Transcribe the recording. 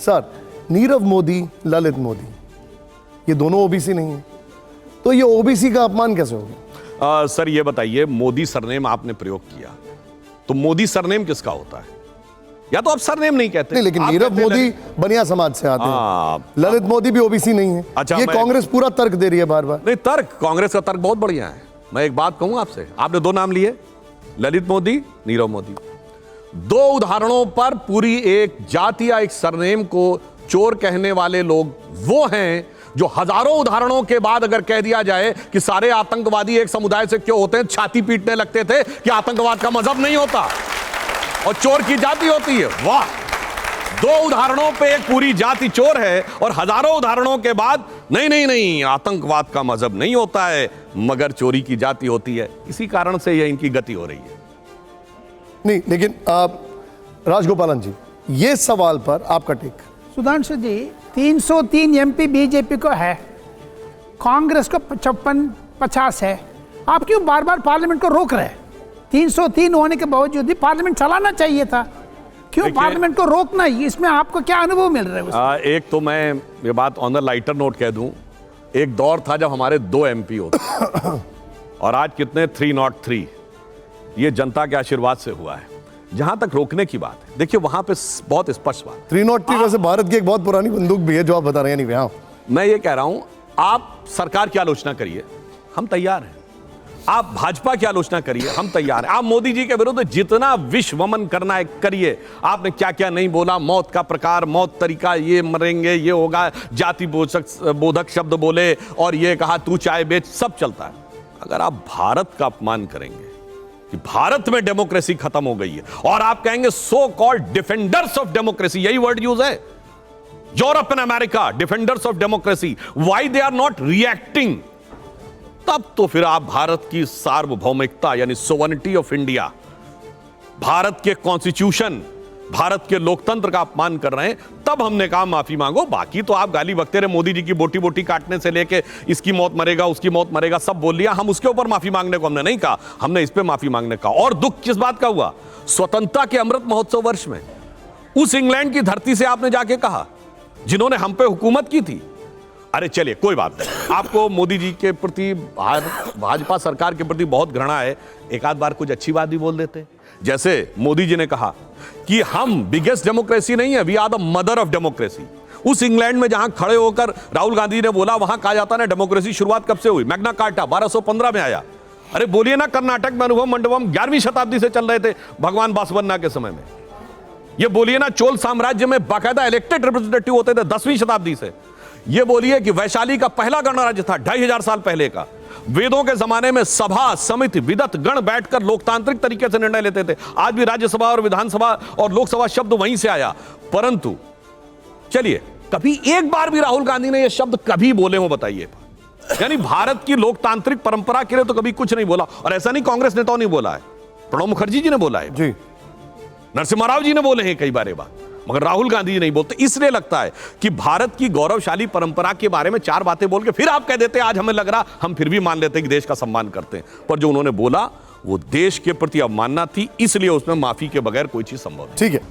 Sir, Nirav Modi, Lalit Modi, ये दोनों OBC नहीं है, तो ये ओबीसी का अपमान कैसे हो गया? सर ये बताइए, मोदी सरनेम आपने प्रयोग किया, तो मोदी सरनेम किसका होता है? या तो आप सरनेम नहीं कहते। नहीं, लेकिन नीरव मोदी बनिया समाज से आते हैं, ललित मोदी भी ओबीसी नहीं है। अच्छा, ये कांग्रेस पूरा तर्क दे रही है बार बार। नहीं, तर्क, कांग्रेस का तर्क बहुत बढ़िया है। मैं एक बात कहूं आपसे, आपने दो नाम लिए, ललित मोदी, नीरव मोदी। दो उदाहरणों पर पूरी एक जाति या एक सरनेम को चोर कहने वाले लोग वो हैं जो हजारों उदाहरणों के बाद अगर कह दिया जाए कि सारे आतंकवादी एक समुदाय से क्यों होते हैं, छाती पीटने लगते थे कि आतंकवाद का मजहब नहीं होता और चोर की जाति होती है। वाह, दो उदाहरणों पे एक पूरी जाति चोर है और हजारों उदाहरणों के बाद नहीं नहीं नहीं, आतंकवाद का मजहब नहीं होता है मगर चोरी की जाति होती है। इसी कारण से यह इनकी गति हो रही है। नहीं, लेकिन राजगोपालन जी, ये सवाल पर आपका टेक। सुधांशु जी, 303 एमपी बीजेपी को है, कांग्रेस को 55-50 है। आप क्यों बार बार पार्लियामेंट को रोक रहे हैं? 303 होने के बावजूद भी पार्लियामेंट चलाना चाहिए था, क्यों पार्लियामेंट को रोकना? इसमें आपको क्या अनुभव मिल रहा है? एक तो मैं ये बात ऑन द लाइटर नोट कह दूं, एक दौर था जब हमारे 2 एमपी होते और आज कितने 303। ये जनता के आशीर्वाद से हुआ है। जहां तक रोकने की बात है, देखिए वहां पे बहुत स्पष्ट बात। 303 वैसे भारत की एक बहुत पुरानी बंदूक भी है जो आप बता रहे हैं। नहीं, मैं ये कह रहा हूं, आप सरकार की आलोचना करिए, हम तैयार हैं। आप भाजपा की आलोचना करिए, हम तैयार हैं। आप मोदी जी के विरुद्ध जितना विश्वमन करना है करिए। आपने क्या क्या नहीं बोला, मौत का प्रकार, मौत तरीका, ये मरेंगे, ये होगा, जाति बोधक शब्द बोले और ये कहा तू चाय बेच, सब चलता है। अगर आप भारत का अपमान करेंगे कि भारत में डेमोक्रेसी खत्म हो गई है और आप कहेंगे so called defenders of democracy, यही वर्ड यूज है, Europe and America, defenders of democracy, why they are not reacting, तब तो फिर आप भारत की सार्वभौमिकता यानी सोवरेनिटी ऑफ इंडिया, भारत के कॉन्स्टिट्यूशन, भारत के लोकतंत्र का अपमान कर रहे हैं। तब हमने कहा माफी मांगो। बाकी तो आप गाली बकते रहे, मोदी जी की बोटी बोटी काटने से लेके इसकी मौत मरेगा, उसकी मौत मरेगा, सब बोल लिया। हम उसके ऊपर माफी मांगने को हमने नहीं कहा, हमने इस पे माफी मांगने का। और दुख किस बात का हुआ? स्वतंत्रता के अमृत महोत्सव वर्ष में उस इंग्लैंड की धरती से आपने जाके कहा जिन्होंने हम पे हुकूमत की थी। अरे चलिए कोई बात नहीं, आपको मोदी जी के प्रति, भाजपा सरकार के प्रति बहुत घृणा है, एक आध बार कुछ अच्छी बात भी बोल देते। जैसे मोदी जी ने कहा कि हम बिगेस्ट डेमोक्रेसी नहीं है, we are the mother of democracy. उस इंग्लैंड में जहां खड़े होकर राहुल गांधी ने बोला, वहां कहा जाता ना डेमोक्रेसी शुरुआत कब से हुई? मैग्ना कार्टा 1215 में आया। अरे बोलिए ना, कर्नाटक में अनुभव मंडपम 11वीं शताब्दी से चल रहे थे भगवान बासवन्ना के समय में। ये बोलिए ना, चोल साम्राज्य में बाकायदा इलेक्टेड रिप्रेजेंटेटिव होते थे 10वीं शताब्दी से। ये बोलिए कि वैशाली का पहला गणराज्य था 2500 साल पहले का। वेदों के जमाने में सभा समिति विदत गण बैठकर लोकतांत्रिक तरीके से निर्णय लेते थे। आज भी राज्यसभा और विधानसभा और लोकसभा शब्द वहीं से आया। परंतु चलिए, कभी एक बार भी राहुल गांधी ने यह शब्द कभी बोले हो बताइए? यानी भारत की लोकतांत्रिक परंपरा के लिए तो कभी कुछ नहीं बोला। और ऐसा नहीं कांग्रेस नेताओं ने बोला है, प्रणब मुखर्जी जी ने बोला है जी, नरसिम्हा राव जी ने बोले हैं कई बार ये बात, मगर राहुल गांधी जी नहीं बोलते। इसलिए लगता है कि भारत की गौरवशाली परंपरा के बारे में 4 बातें बोल के फिर आप कह देते आज हमें लग रहा, हम फिर भी मान लेते कि देश का सम्मान करते हैं। पर जो उन्होंने बोला वो देश के प्रति अवमानना थी, इसलिए उसमें माफी के बगैर कोई चीज संभव नहीं। ठीक है।